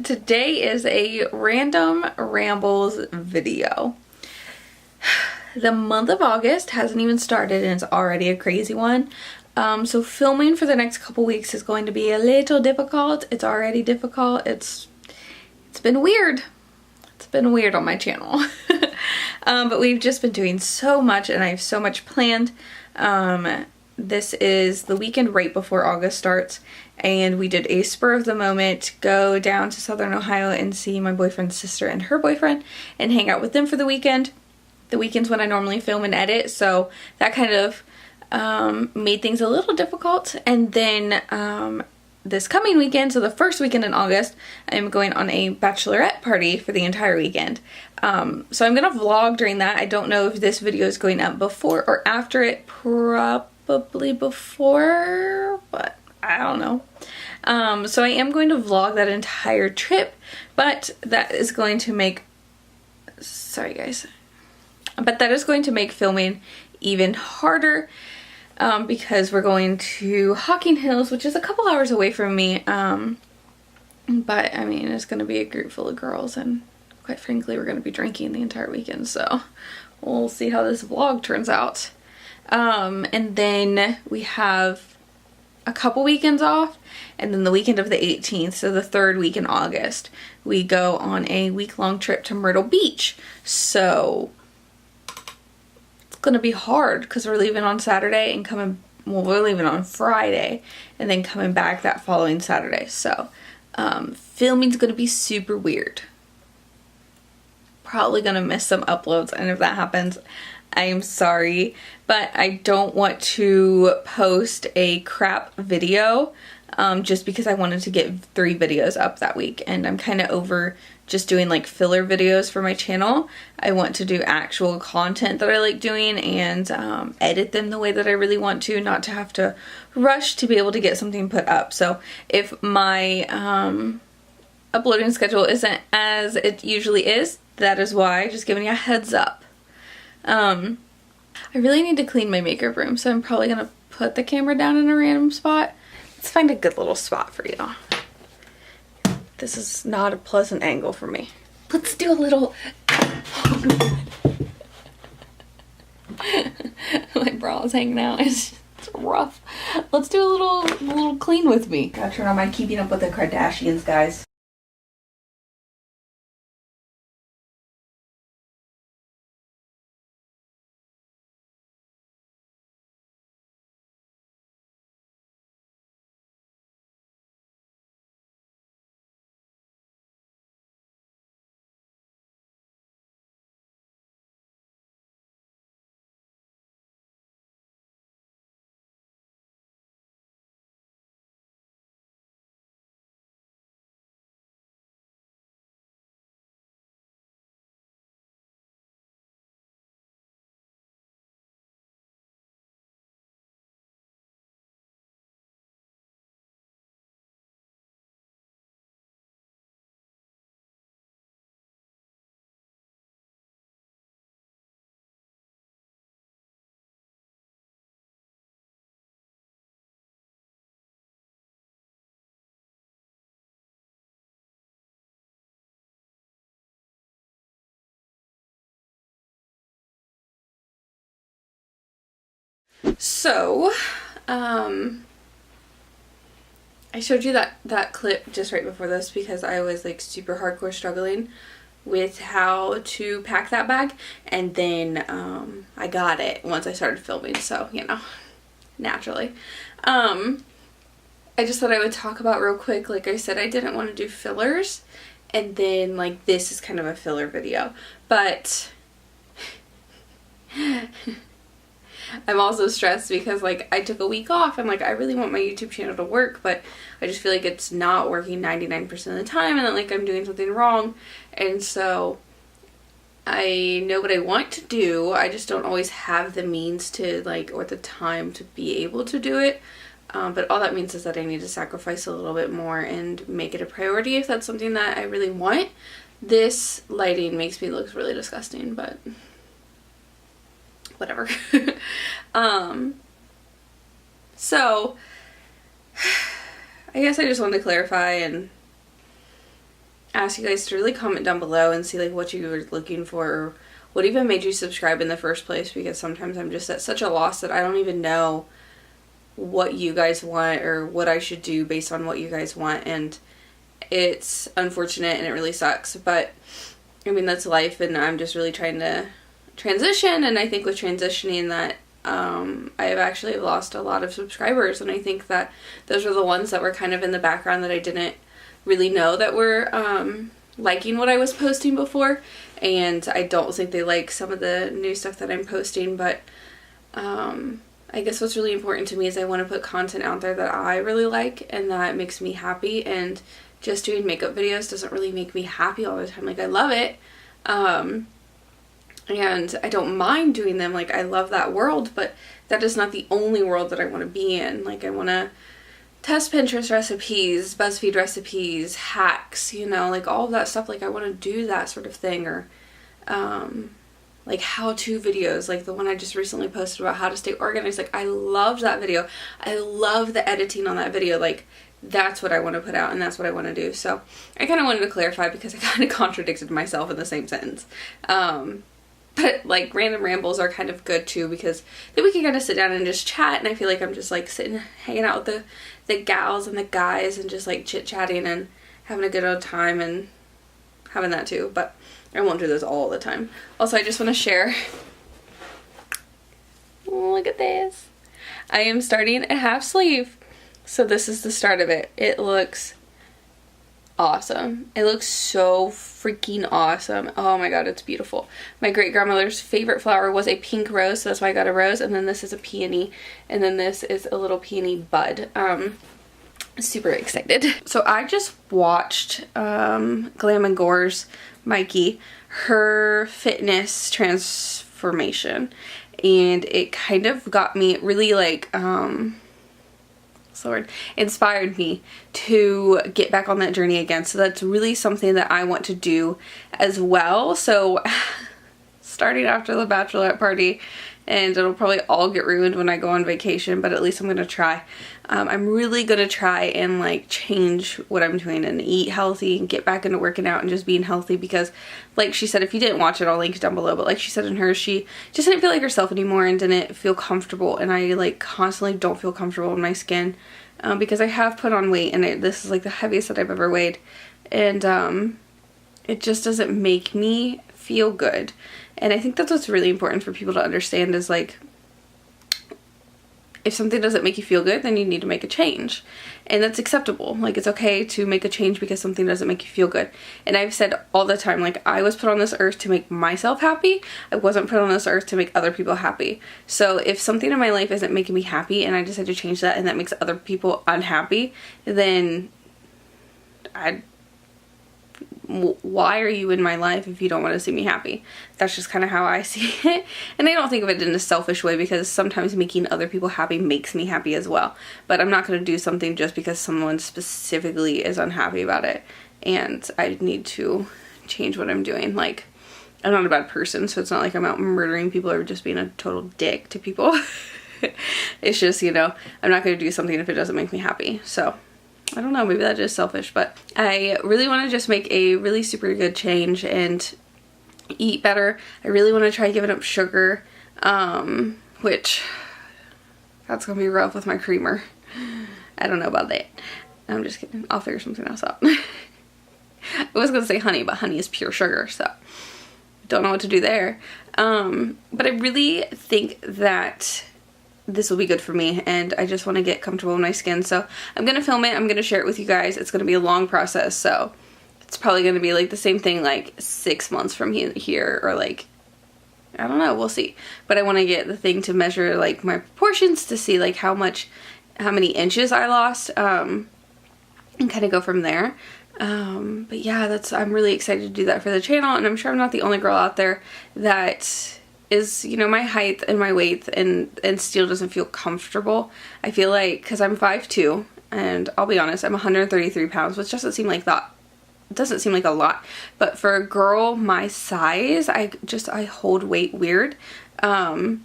Today is a random rambles video. The month of August hasn't even started and it's already a crazy one. So filming for the next couple weeks is going to be a little difficult. It's already difficult. It's been weird. It's been weird on my channel. But we've just been doing so much and I have so much planned. This is the weekend right before August starts, and we did a spur of the moment go down to Southern Ohio and see my boyfriend's sister and her boyfriend and hang out with them for the weekend. The weekend's when I normally film and edit, so that kind of made things a little difficult. And then this coming weekend, so the first weekend in August, I'm going on a bachelorette party for the entire weekend. So I'm gonna vlog during that. I don't know if this video is going up before or after it. Probably before, but I don't know. So I am going to vlog that entire trip, but that is going to make, sorry guys, but that is going to make filming even harder because we're going to Hocking Hills, which is a couple hours away from me. But I mean, it's going to be a group full of girls, and quite frankly, we're going to be drinking the entire weekend, so we'll see how this vlog turns out. And then we have a couple weekends off, and then the weekend of the 18th, so the third week in August, we go on a week-long trip to Myrtle Beach. So it's gonna be hard because we're leaving on Saturday and coming, well, we're leaving on Friday and then coming back that following Saturday. So filming's gonna be super weird. Probably gonna miss some uploads, and if that happens, I am sorry, but I don't want to post a crap video just because I wanted to get 3 videos up that week, and I'm kind of over just doing like filler videos for my channel. I want to do actual content that I like doing and edit them the way that I really want to, not to have to rush to be able to get something put up. So if my uploading schedule isn't as it usually is, that is why. Just giving you a heads up. I really need to clean my makeup room, so I'm probably gonna put the camera down in a random spot. Let's find a good little spot for you. This is not a pleasant angle for me. Let's do a little... My bra is hanging out. It's rough. Let's do a little clean with me. Gotta turn on my Keeping Up with the Kardashians, guys. So, I showed you that clip just right before this because I was like super hardcore struggling with how to pack that bag, and then I got it once I started filming, so you know, naturally. I just thought I would talk about real quick, like I said, I didn't want to do fillers, and then like this is kind of a filler video, but I'm also stressed because like I took a week off and like I really want my YouTube channel to work, but I just feel like it's not working 99% of the time, and then like I'm doing something wrong. And so I know what I want to do, I just don't always have the means to like, or the time to be able to do it. But all that means is that I need to sacrifice a little bit more and make it a priority if that's something that I really want. This lighting makes me look really disgusting, but whatever. So I guess I just wanted to clarify and ask you guys to really comment down below and see like what you were looking for, or what even made you subscribe in the first place, because sometimes I'm just at such a loss that I don't even know what you guys want or what I should do based on what you guys want, and it's unfortunate and it really sucks, but I mean that's life, and I'm just really trying to transition, and I think with transitioning that I have actually lost a lot of subscribers, and I think that those are the ones that were kind of in the background that I didn't really know that were liking what I was posting before, and I don't think they like some of the new stuff that I'm posting, but I guess what's really important to me is I want to put content out there that I really like and that makes me happy, and just doing makeup videos doesn't really make me happy all the time. Like, I love it, and I don't mind doing them, like I love that world, but that is not the only world that I want to be in. Like, I want to test Pinterest recipes, BuzzFeed recipes, hacks, you know, like all of that stuff. Like, I want to do that sort of thing, or like how-to videos, like the one I just recently posted about how to stay organized. Like, I loved that video. I love the editing on that video. Like, that's what I want to put out, and that's what I want to do. So I kind of wanted to clarify because I kind of contradicted myself in the same sentence. But like random rambles are kind of good too, because then we can kind of sit down and just chat, and I feel like I'm just like sitting, hanging out with the gals and the guys and just like chit-chatting and having a good old time and having that too. But I won't do those all the time. Also, I just want to share, look at this. I am starting a half sleeve. So this is the start of it. It looks awesome. It looks so freaking awesome. Oh my god, it's beautiful. My great grandmother's favorite flower was a pink rose, so that's why I got a rose, and then this is a peony, and then this is a little peony bud. Super excited. So I just watched Glam and Gore's Mikey, her fitness transformation, and it kind of got me really like inspired me to get back on that journey again. So that's really something that I want to do as well. So starting after the bachelorette party, and it'll probably all get ruined when I go on vacation, but at least I'm gonna try. I'm really gonna try and like change what I'm doing and eat healthy and get back into working out and just being healthy, because like she said, if you didn't watch it, I'll link it down below, but like she said in hers, she just didn't feel like herself anymore and didn't feel comfortable, and I like constantly don't feel comfortable in my skin because I have put on weight, and this is like the heaviest that I've ever weighed, and it just doesn't make me feel good. And I think that's what's really important for people to understand, is like, if something doesn't make you feel good, then you need to make a change, and that's acceptable. Like, it's okay to make a change because something doesn't make you feel good. And I've said all the time, like, I was put on this earth to make myself happy. I wasn't put on this earth to make other people happy. So if something in my life isn't making me happy and I decide to change that and that makes other people unhappy, then why are you in my life if you don't want to see me happy? That's just kind of how I see it. And I don't think of it in a selfish way, because sometimes making other people happy makes me happy as well. But I'm not going to do something just because someone specifically is unhappy about it, and I need to change what I'm doing. Like, I'm not a bad person, so it's not like I'm out murdering people or just being a total dick to people. It's just, you know, I'm not going to do something if it doesn't make me happy. So I don't know, maybe that is selfish, but I really want to just make a really super good change and eat better. I really want to try giving up sugar, which that's gonna be rough with my creamer. I don't know about that. I'm just kidding. I'll figure something else out. I was gonna say honey, but honey is pure sugar, so don't know what to do there. But I really think that this will be good for me, and I just want to get comfortable in my skin. So I'm gonna film it, I'm gonna share it with you guys. It's gonna be a long process, so it's probably gonna be like the same thing like 6 months from here, or like, I don't know, we'll see. But I want to get the thing to measure like my proportions to see like how many inches I lost, and kind of go from there. But yeah, I'm really excited to do that for the channel, and I'm sure I'm not the only girl out there that is, you know, my height and my weight and still doesn't feel comfortable. I feel like, because I'm 5'2", and I'll be honest, I'm 133 pounds, which doesn't seem like that. It doesn't seem like a lot, but for a girl my size, I hold weight weird, and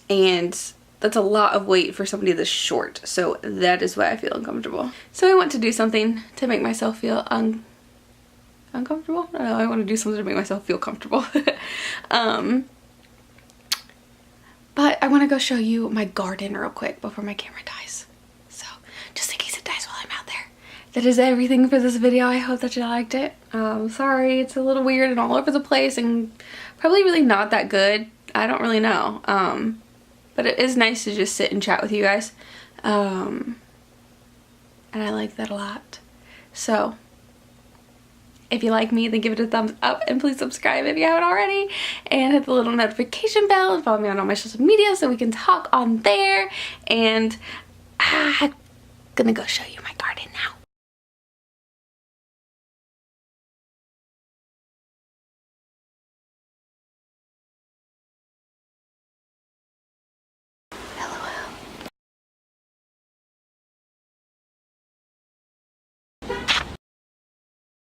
that's a lot of weight for somebody this short, so that is why I feel uncomfortable. So I want to do something to make myself feel uncomfortable. I don't know, I want to do something to make myself feel comfortable. But I want to go show you my garden real quick before my camera dies. So, just in case it dies while I'm out there. That is everything for this video. I hope that you liked it. Sorry, it's a little weird and all over the place and probably really not that good. I don't really know. But it is nice to just sit and chat with you guys. And I like that a lot. So, if you like me, then give it a thumbs up and please subscribe if you haven't already. And hit the little notification bell and follow me on all my social media so we can talk on there. And I'm gonna go show you my garden now.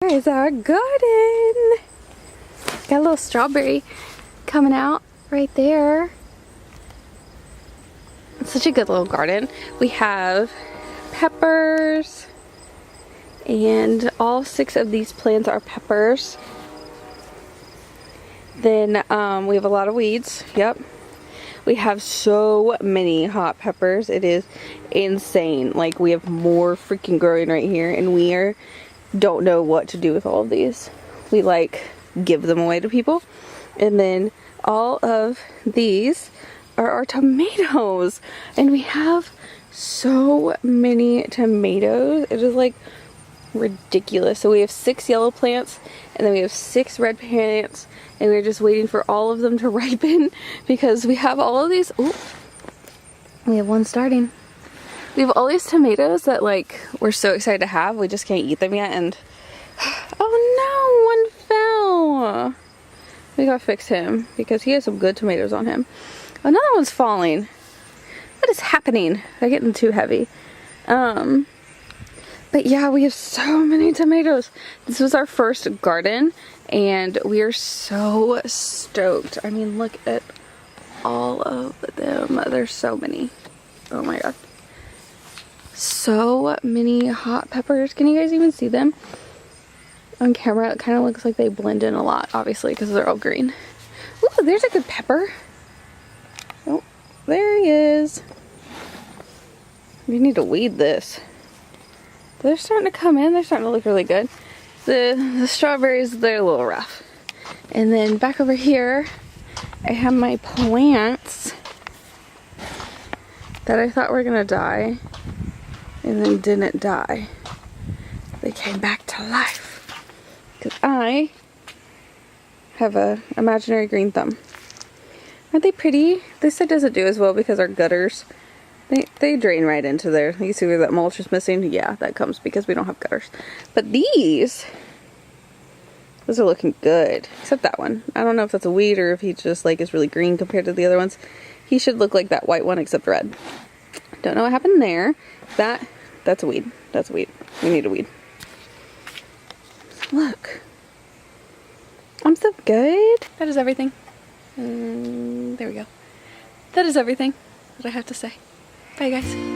There's our garden. Got a little strawberry coming out right there. It's such a good little garden. We have peppers, and all 6 of these plants are peppers. Then we have a lot of weeds. Yep. We have so many hot peppers. It is insane. Like, we have more freaking growing right here, and we don't know what to do with all of these. We like give them away to people. And then all of these are our tomatoes, and we have so many tomatoes. It is like ridiculous. So we have 6 yellow plants, and then we have 6 red plants, and we're just waiting for all of them to ripen because we have all of these. Ooh, we have one starting. We have all these tomatoes that, like, we're so excited to have. We just can't eat them yet, and oh no, one fell. We gotta fix him because he has some good tomatoes on him. Another one's falling. What is happening? They're getting too heavy. But yeah, we have so many tomatoes. This was our first garden, and we are so stoked. I mean, look at all of them. There's so many. Oh my god. So many hot peppers. Can you guys even see them? On camera, it kind of looks like they blend in a lot, obviously, because they're all green. Ooh, there's a good pepper. Oh, there he is. We need to weed this. They're starting to come in. They're starting to look really good. The strawberries, they're a little rough. And then back over here, I have my plants that I thought were gonna die, and then didn't die. They came back to life. Because I have a imaginary green thumb. Aren't they pretty? This side doesn't do as well because our gutters, they drain right into there. You see where that mulch is missing? Yeah, that comes because we don't have gutters. But those are looking good. Except that one. I don't know if that's a weed or if he just like is really green compared to the other ones. He should look like that white one except red. Don't know what happened there. That's a weed. That's a weed. We need a weed. Look. I'm so good. That is everything. There we go. That is everything that I have to say. Bye guys.